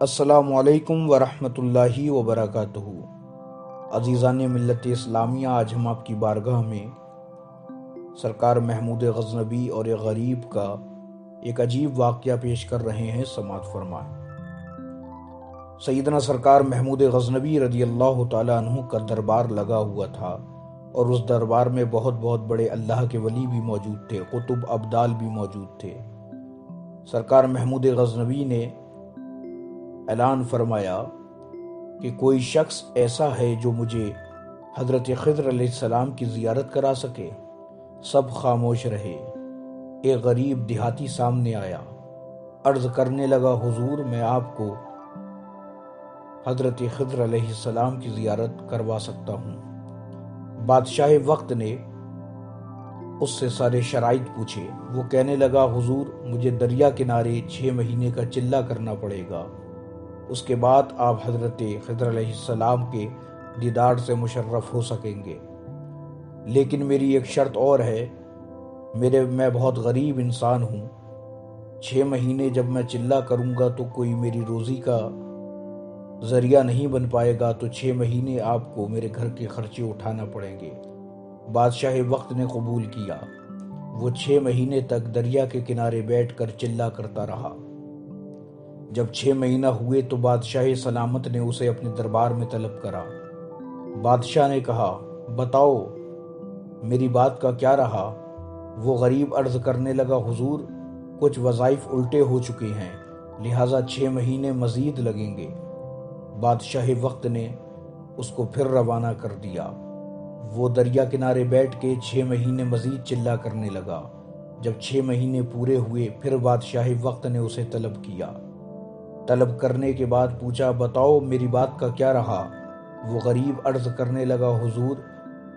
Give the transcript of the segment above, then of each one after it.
السلام علیکم ورحمۃ اللہ وبرکاتہ۔ عزیزان ملت اسلامیہ، آج ہم آپ کی بارگاہ میں سرکار محمود غزنوی اور ایک غریب کا ایک عجیب واقعہ پیش کر رہے ہیں، سماعت فرمائیں۔ سیدنا سرکار محمود غزنوی رضی اللہ تعالیٰ عنہ کا دربار لگا ہوا تھا، اور اس دربار میں بہت بڑے اللہ کے ولی بھی موجود تھے، قطب ابدال بھی موجود تھے۔ سرکار محمود غزنوی نے اعلان فرمایا کہ کوئی شخص ایسا ہے جو مجھے حضرت خضر علیہ السلام کی زیارت کرا سکے۔ سب خاموش رہے۔ ایک غریب دیہاتی سامنے آیا، عرض کرنے لگا، حضور میں آپ کو حضرت خضر علیہ السلام کی زیارت کروا سکتا ہوں۔ بادشاہ وقت نے اس سے سارے شرائط پوچھے۔ وہ کہنے لگا، حضور مجھے دریا کنارے 6 مہینے کا چلہ کرنا پڑے گا، اس کے بعد آپ حضرت خضر علیہ السلام کے دیدار سے مشرف ہو سکیں گے۔ لیکن میری ایک شرط اور ہے، میں بہت غریب انسان ہوں۔ 6 مہینے جب میں چلہ کروں گا تو کوئی میری روزی کا ذریعہ نہیں بن پائے گا، تو 6 مہینے آپ کو میرے گھر کے خرچے اٹھانا پڑیں گے۔ بادشاہ وقت نے قبول کیا۔ وہ 6 مہینے تک دریا کے کنارے بیٹھ کر چلہ کرتا رہا۔ جب 6 مہینہ ہوئے تو بادشاہ سلامت نے اسے اپنے دربار میں طلب کرا۔ بادشاہ نے کہا، بتاؤ میری بات کا کیا رہا؟ وہ غریب عرض کرنے لگا، حضور کچھ وظائف الٹے ہو چکے ہیں، لہٰذا 6 مہینے مزید لگیں گے۔ بادشاہ وقت نے اس کو پھر روانہ کر دیا۔ وہ دریا کنارے بیٹھ کے 6 مہینے مزید چلہ کرنے لگا۔ جب 6 مہینے پورے ہوئے پھر بادشاہ وقت نے اسے طلب کیا۔ طلب کرنے کے بعد پوچھا، بتاؤ میری بات کا کیا رہا؟ وہ غریب عرض کرنے لگا، حضور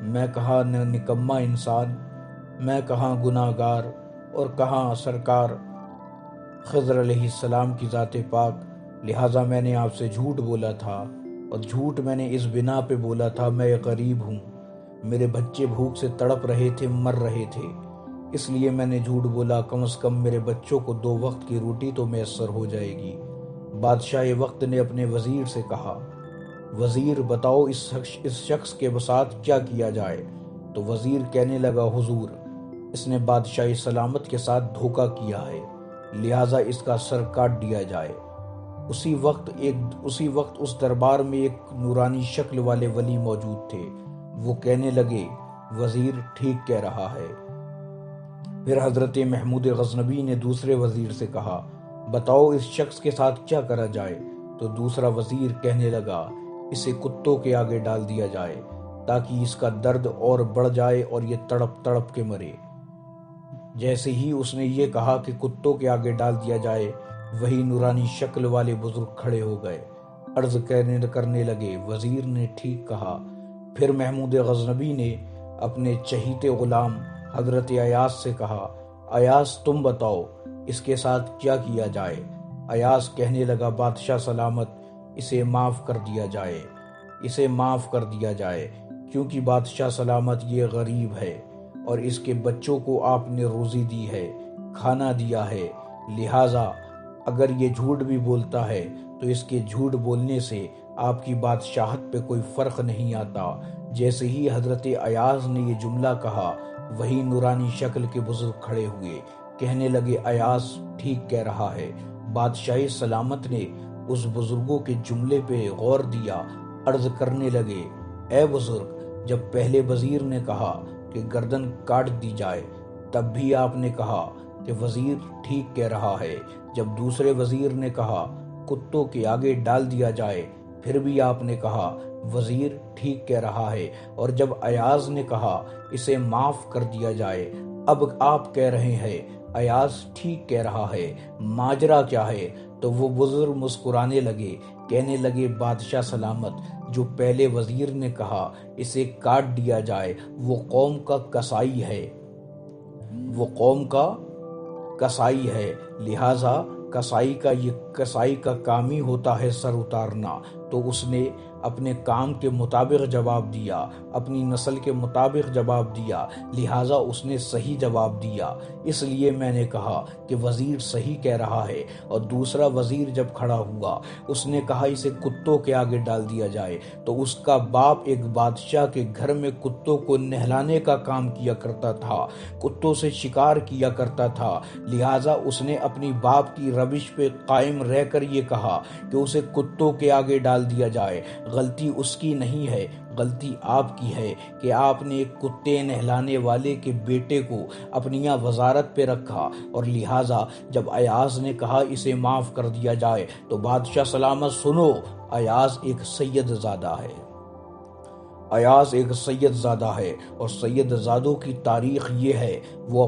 میں کہاں نکما انسان، میں کہاں گناہ گار، اور کہاں سرکار خضر علیہ السلام کی ذات پاک، لہٰذا میں نے آپ سے جھوٹ بولا تھا، اور جھوٹ میں نے اس بنا پہ بولا تھا میں ایک غریب ہوں، میرے بچے بھوک سے تڑپ رہے تھے، مر رہے تھے، اس لیے میں نے جھوٹ بولا، کم از کم میرے بچوں کو 2 وقت کی روٹی تو میسر ہو جائے گی۔ بادشاہ وقت نے اپنے وزیر سے کہا، وزیر بتاؤ اس شخص کے ساتھ کیا کیا جائے؟ تو وزیر کہنے لگا، حضور اس نے بادشاہ سلامت کے ساتھ دھوکہ کیا ہے، لہٰذا اس کا سر کاٹ دیا جائے۔ اسی وقت اس دربار میں ایک نورانی شکل والے ولی موجود تھے۔ وہ کہنے لگے، وزیر ٹھیک کہہ رہا ہے۔ پھر حضرت محمود غزنوی نے دوسرے وزیر سے کہا، بتاؤ اس شخص کے ساتھ کیا کرا جائے؟ تو دوسرا وزیر کہنے لگا، اسے کتوں کے آگے ڈال دیا جائے تاکہ اس کا درد اور بڑھ جائے اور یہ تڑپ تڑپ کے مرے۔ جیسے ہی اس نے یہ کہا کہ کتوں کے آگے ڈال دیا جائے، وہی نورانی شکل والے بزرگ کھڑے ہو گئے، عرض کرنے لگے، وزیر نے ٹھیک کہا۔ پھر محمود غزنوی نے اپنے چہیتے غلام حضرت ایاز سے کہا، ایاز تم بتاؤ اس کے ساتھ کیا کیا جائے؟ ایاز کہنے لگا، بادشاہ سلامت اسے معاف کر دیا جائے، کیونکہ بادشاہ سلامت یہ غریب ہے اور اس کے بچوں کو آپ نے روزی دی ہے، کھانا دیا ہے، لہٰذا اگر یہ جھوٹ بھی بولتا ہے تو اس کے جھوٹ بولنے سے آپ کی بادشاہت پہ کوئی فرق نہیں آتا۔ جیسے ہی حضرت ایاز نے یہ جملہ کہا، وہی نورانی شکل کے بزرگ کھڑے ہوئے، کہنے لگے، ایاز ٹھیک کہہ رہا ہے۔ بادشاہ سلامت نے اس بزرگوں کے جملے پہ غور دیا، عرض کرنے لگے، اے بزرگ، جب پہلے وزیر نے کہا کہ گردن کاٹ دی جائے تب بھی آپ نے کہا کہ وزیر ٹھیک کہہ رہا ہے، جب دوسرے وزیر نے کہا کتوں کے آگے ڈال دیا جائے پھر بھی آپ نے کہا وزیر ٹھیک کہہ رہا ہے، اور جب ایاز نے کہا اسے معاف کر دیا جائے اب آپ کہہ رہے ہیں ایاز ٹھیک کہہ رہا ہے، ماجرا کیا ہے؟ تو وہ بزرگ مسکرانے لگے، کہنے لگے، بادشاہ سلامت جو پہلے وزیر نے کہا اسے کاٹ دیا جائے وہ قوم کا کسائی ہے، لہٰذا کسائی کا کام ہی ہوتا ہے سر اتارنا، تو اس نے اپنے کام کے مطابق جواب دیا، اپنی نسل کے مطابق جواب دیا، لہٰذا اس نے صحیح جواب دیا۔ اس لیے میں نے کہا کہ وزیر صحیح کہہ رہا ہے۔ اور دوسرا وزیر جب کھڑا ہوا اس نے کہا اسے کتوں کے آگے ڈال دیا جائے، تو اس کا باپ ایک بادشاہ کے گھر میں کتوں کو نہلانے کا کام کیا کرتا تھا، کتوں سے شکار کیا کرتا تھا، لہٰذا اس نے اپنی باپ کی روش پہ قائم رہ کر یہ کہا کہ اسے کتوں کے آگے ڈال دیا جائے۔ غلطی اس کی نہیں ہے، غلطی آپ کی ہے کہ آپ نے ایک کتے نہلانے والے کے بیٹے کو اپنی وزارت پہ رکھا، اور لہٰذا جب ایاز نے کہا اسے معاف کر دیا جائے تو بادشاہ سلامت سنو، ایاز ایک سید زادہ ہے، ایاز ایک سید زادہ ہے، اور سید زادوں کی تاریخ یہ ہے وہ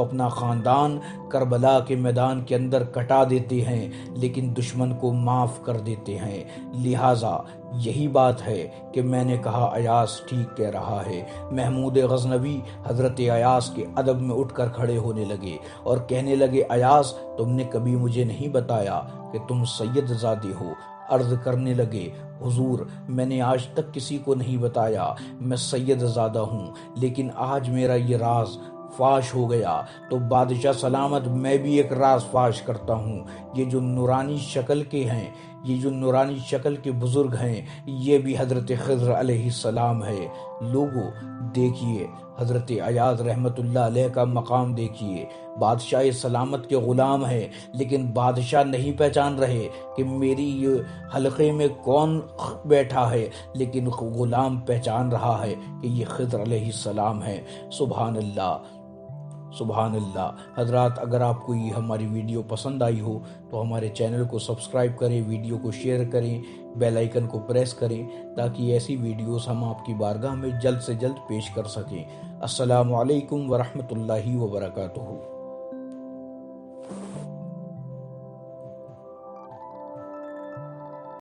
اپنا خاندان کربلا کے میدان کے اندر کٹا دیتے ہیں لیکن دشمن کو معاف کر دیتے ہیں۔ لہٰذا یہی بات ہے کہ میں نے کہا ایاز ٹھیک کہہ رہا ہے۔ محمود غزنوی حضرت ایاز کے ادب میں اٹھ کر کھڑے ہونے لگے اور کہنے لگے ایاز تم نے کبھی مجھے نہیں بتایا کہ تم سید زادے ہو۔ عرض کرنے لگے حضور میں نے آج تک کسی کو نہیں بتایا میں سید زادہ ہوں، لیکن آج میرا یہ راز فاش ہو گیا تو بادشاہ سلامت میں بھی ایک راز فاش کرتا ہوں۔ یہ جو نورانی شکل کے ہیں، یہ جو نورانی شکل کے بزرگ ہیں، یہ بھی حضرت خضر علیہ السلام ہے۔ لوگوں دیکھیے حضرت ایاز رحمت اللہ علیہ کا مقام دیکھیے، بادشاہ سلامت کے غلام ہے، لیکن بادشاہ نہیں پہچان رہے کہ میری یہ حلقے میں کون بیٹھا ہے، لیکن غلام پہچان رہا ہے کہ یہ خضر علیہ السلام ہے۔ سبحان اللہ، سبحان اللہ۔ حضرات اگر آپ کو یہ ہماری ویڈیو پسند آئی ہو تو ہمارے چینل کو سبسکرائب کریں، ویڈیو کو شیئر کریں، بیل آئیکن کو پریس کریں تاکہ ایسی ویڈیوز ہم آپ کی بارگاہ میں جلد سے جلد پیش کر سکیں۔ السلام علیکم ورحمۃ اللہ وبرکاتہ۔